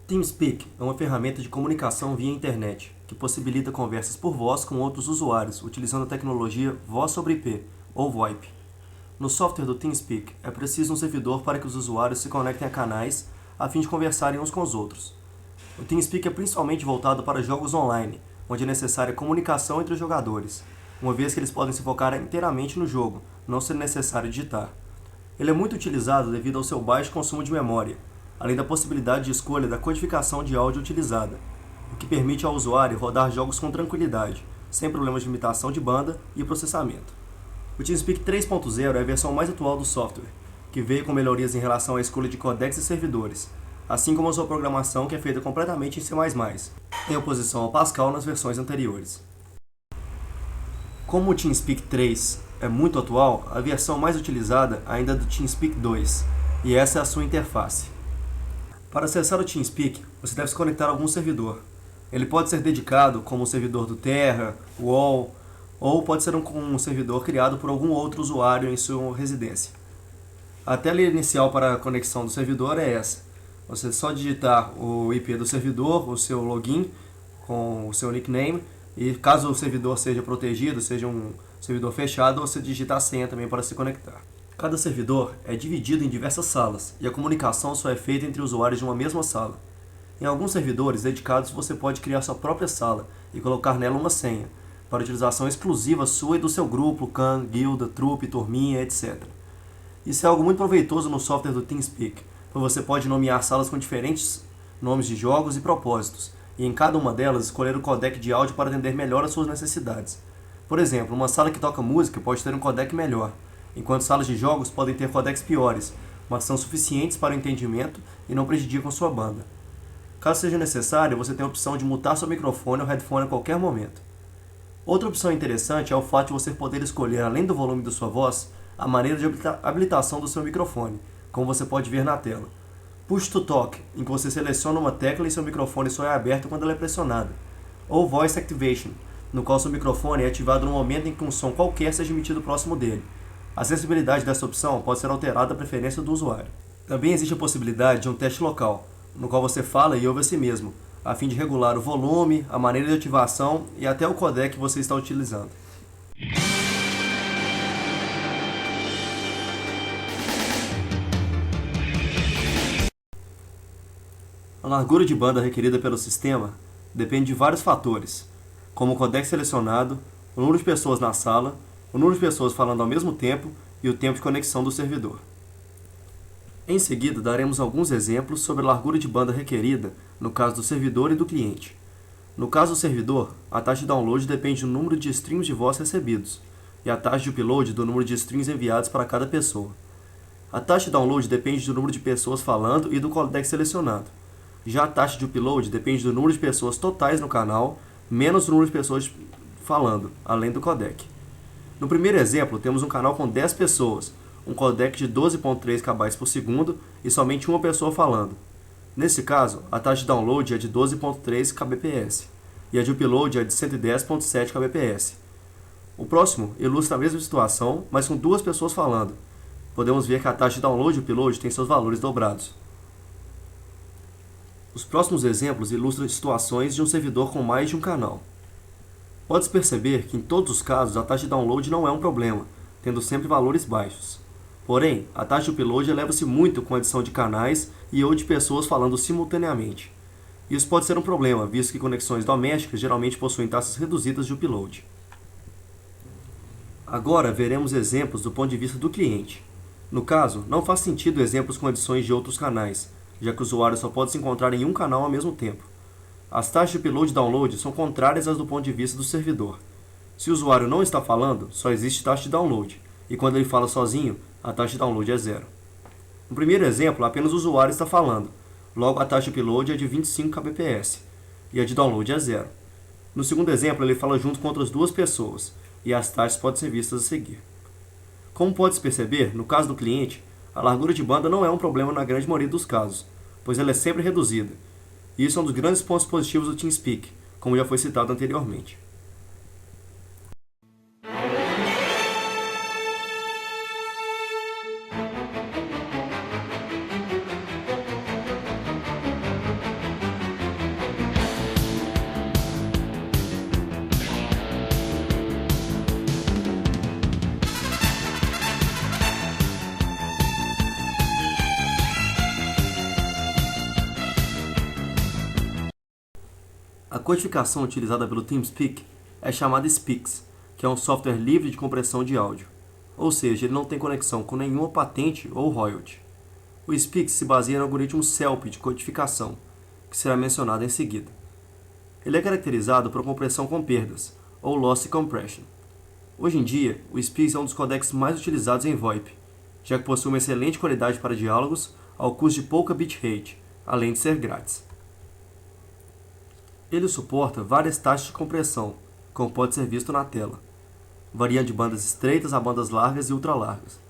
TeamSpeak é uma ferramenta de comunicação via internet, que possibilita conversas por voz com outros usuários, utilizando a tecnologia Voz sobre IP, ou VoIP. No software do TeamSpeak, é preciso um servidor para que os usuários se conectem a canais a fim de conversarem uns com os outros. O TeamSpeak é principalmente voltado para jogos online, onde é necessária comunicação entre os jogadores, uma vez que eles podem se focar inteiramente no jogo, não sendo necessário digitar. Ele é muito utilizado devido ao seu baixo consumo de memória, além da possibilidade de escolha da codificação de áudio utilizada, o que permite ao usuário rodar jogos com tranquilidade, sem problemas de limitação de banda e processamento. O TeamSpeak 3.0 é a versão mais atual do software, que veio com melhorias em relação à escolha de codecs e servidores, assim como a sua programação que é feita completamente em C++, em oposição ao Pascal nas versões anteriores. Como o TeamSpeak 3 é muito atual, a versão mais utilizada ainda é do TeamSpeak 2, e essa é a sua interface. Para acessar o TeamSpeak, você deve se conectar a algum servidor. Ele pode ser dedicado, como o servidor do Terra, UOL, ou pode ser um servidor criado por algum outro usuário em sua residência. A tela inicial para a conexão do servidor é essa. Você só digitar o IP do servidor, o seu login com o seu nickname, e caso o servidor seja protegido, seja um servidor fechado, você digita a senha também para se conectar. Cada servidor é dividido em diversas salas, e a comunicação só é feita entre usuários de uma mesma sala. Em alguns servidores dedicados você pode criar sua própria sala e colocar nela uma senha, para utilização exclusiva sua e do seu grupo, clã, guilda, trupe, turminha, etc. Isso é algo muito proveitoso no software do TeamSpeak, pois você pode nomear salas com diferentes nomes de jogos e propósitos, e em cada uma delas escolher o codec de áudio para atender melhor às suas necessidades. Por exemplo, uma sala que toca música pode ter um codec melhor, enquanto salas de jogos podem ter codecs piores, mas são suficientes para o entendimento e não prejudicam sua banda. Caso seja necessário, você tem a opção de mutar seu microfone ou headphone a qualquer momento. Outra opção interessante é o fato de você poder escolher, além do volume da sua voz, a maneira de habilitação do seu microfone, como você pode ver na tela. Push to Talk, em que você seleciona uma tecla e seu microfone só é aberto quando ela é pressionada. Ou Voice Activation, no qual seu microfone é ativado no momento em que um som qualquer seja emitido próximo dele. A sensibilidade dessa opção pode ser alterada à preferência do usuário. Também existe a possibilidade de um teste local, no qual você fala e ouve a si mesmo, a fim de regular o volume, a maneira de ativação e até o codec que você está utilizando. A largura de banda requerida pelo sistema depende de vários fatores, como o codec selecionado, o número de pessoas na sala, o número de pessoas falando ao mesmo tempo e o tempo de conexão do servidor. Em seguida, daremos alguns exemplos sobre a largura de banda requerida no caso do servidor e do cliente. No caso do servidor, a taxa de download depende do número de streams de voz recebidos, e a taxa de upload do número de streams enviados para cada pessoa. A taxa de download depende do número de pessoas falando e do codec selecionado. Já a taxa de upload depende do número de pessoas totais no canal, menos o número de pessoas falando, além do codec. No primeiro exemplo, temos um canal com 10 pessoas, um codec de 12.3 KB por segundo e somente uma pessoa falando. Nesse caso, a taxa de download é de 12.3 kbps e a de upload é de 110.7 kbps. O próximo ilustra a mesma situação, mas com duas pessoas falando. Podemos ver que a taxa de download e upload tem seus valores dobrados. Os próximos exemplos ilustram situações de um servidor com mais de um canal. Pode-se perceber que em todos os casos a taxa de download não é um problema, tendo sempre valores baixos. Porém, a taxa de upload eleva-se muito com a adição de canais e ou de pessoas falando simultaneamente. Isso pode ser um problema, visto que conexões domésticas geralmente possuem taxas reduzidas de upload. Agora veremos exemplos do ponto de vista do cliente. No caso, não faz sentido exemplos com adições de outros canais, já que o usuário só pode se encontrar em um canal ao mesmo tempo. As taxas de upload e download são contrárias às do ponto de vista do servidor. Se o usuário não está falando, só existe taxa de download, e quando ele fala sozinho, a taxa de download é zero. No primeiro exemplo, apenas o usuário está falando, logo a taxa de upload é de 25 kbps, e a de download é zero. No segundo exemplo, ele fala junto com outras duas pessoas, e as taxas podem ser vistas a seguir. Como pode-se perceber, no caso do cliente, a largura de banda não é um problema na grande maioria dos casos, pois ela é sempre reduzida. E isso é um dos grandes pontos positivos do TeamSpeak, como já foi citado anteriormente. A codificação utilizada pelo TeamSpeak é chamada SPIX, que é um software livre de compressão de áudio, ou seja, ele não tem conexão com nenhuma patente ou royalty. O SPIX se baseia no algoritmo CELP de codificação, que será mencionado em seguida. Ele é caracterizado por compressão com perdas, ou lossy compression. Hoje em dia, o SPIX é um dos codecs mais utilizados em VoIP, já que possui uma excelente qualidade para diálogos ao custo de pouca bitrate, além de ser grátis. Ele suporta várias taxas de compressão, como pode ser visto na tela, variando de bandas estreitas a bandas largas e ultralargas.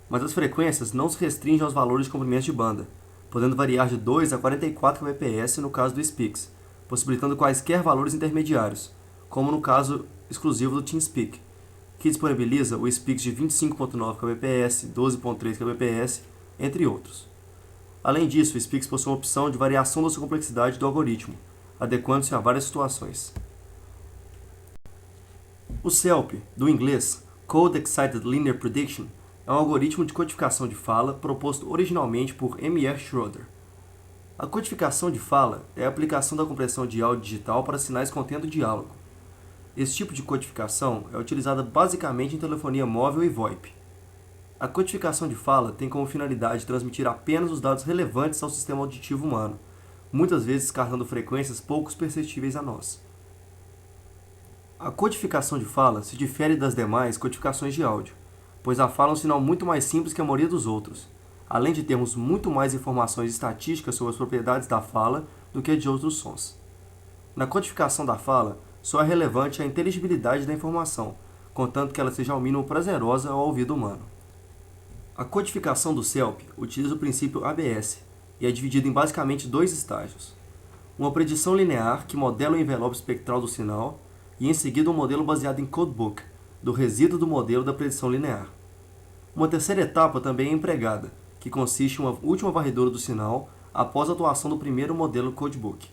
Mas as frequências não se restringem aos valores de comprimento de banda, podendo variar de 2 a 44 kbps no caso do SPIX, possibilitando quaisquer valores intermediários, como no caso exclusivo do TeamSpeak, que disponibiliza o SPIX de 25.9 kbps, 12.3 kbps, entre outros. Além disso, o SPIX possui uma opção de variação da sua complexidade do algoritmo, adequando-se a várias situações. O CELP, do inglês Code Excited Linear Prediction, é um algoritmo de codificação de fala proposto originalmente por M.R. Schroeder. A codificação de fala é a aplicação da compressão de áudio digital para sinais contendo diálogo. Esse tipo de codificação é utilizada basicamente em telefonia móvel e VoIP. A codificação de fala tem como finalidade transmitir apenas os dados relevantes ao sistema auditivo humano, muitas vezes descartando frequências pouco perceptíveis a nós. A codificação de fala se difere das demais codificações de áudio, pois a fala é um sinal muito mais simples que a maioria dos outros, além de termos muito mais informações estatísticas sobre as propriedades da fala do que de outros sons. Na codificação da fala, só é relevante a inteligibilidade da informação, contanto que ela seja ao mínimo prazerosa ao ouvido humano. A codificação do CELP utiliza o princípio ABS e é dividida em basicamente dois estágios. Uma predição linear, que modela o envelope espectral do sinal, e em seguida um modelo baseado em codebook, do resíduo do modelo da predição linear. Uma terceira etapa também é empregada, que consiste em uma última varredura do sinal após a atuação do primeiro modelo codebook.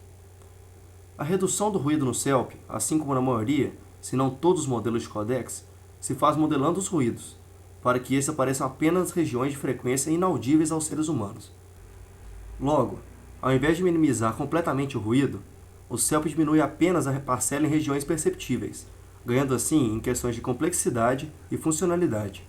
A redução do ruído no CELP, assim como na maioria, se não todos os modelos de codecs, se faz modelando os ruídos, para que esses apareçam apenas nas regiões de frequência inaudíveis aos seres humanos. Logo, ao invés de minimizar completamente o ruído, o CELP diminui apenas a parcela em regiões perceptíveis, ganhando assim em questões de complexidade e funcionalidade.